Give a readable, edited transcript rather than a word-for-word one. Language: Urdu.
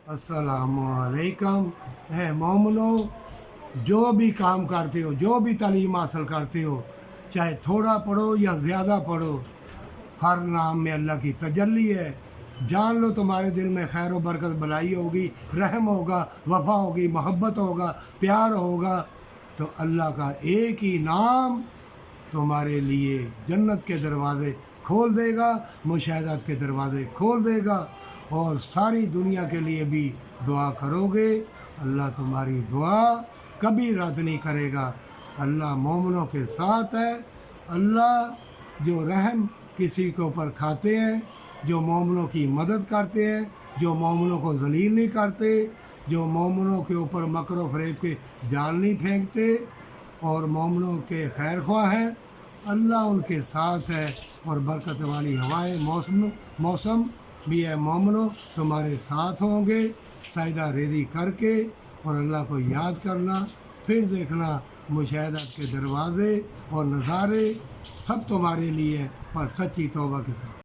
السلام علیکم۔ اے مومنو، جو بھی کام کرتے ہو، جو بھی تعلیم حاصل کرتے ہو، چاہے تھوڑا پڑھو یا زیادہ پڑھو، ہر نام میں اللہ کی تجلی ہے۔ جان لو تمہارے دل میں خیر و برکت بلائی ہوگی، رحم ہوگا، وفا ہوگی، محبت ہوگا، پیار ہوگا، تو اللہ کا ایک ہی نام تمہارے لیے جنت کے دروازے کھول دے گا، مشاہدات کے دروازے کھول دے گا، اور ساری دنیا کے لیے بھی دعا کرو گے، اللہ تمہاری دعا کبھی رد نہیں کرے گا۔ اللہ مومنوں کے ساتھ ہے۔ اللہ جو رحم کسی کے اوپر کھاتے ہیں، جو مومنوں کی مدد کرتے ہیں، جو مومنوں کو ذلیل نہیں کرتے، جو مومنوں کے اوپر مکر و فریب کے جال نہیں پھینکتے، اور مومنوں کے خیر خواہ ہیں، اللہ ان کے ساتھ ہے۔ اور برکت والی ہوائیں، موسم بھی ہے، مومنوں تمہارے ساتھ ہوں گے، سجدہ ریزی کر کے اور اللہ کو یاد کرنا، پھر دیکھنا مشاہدات کے دروازے اور نظارے سب تمہارے لیے، پر سچی توبہ کے ساتھ۔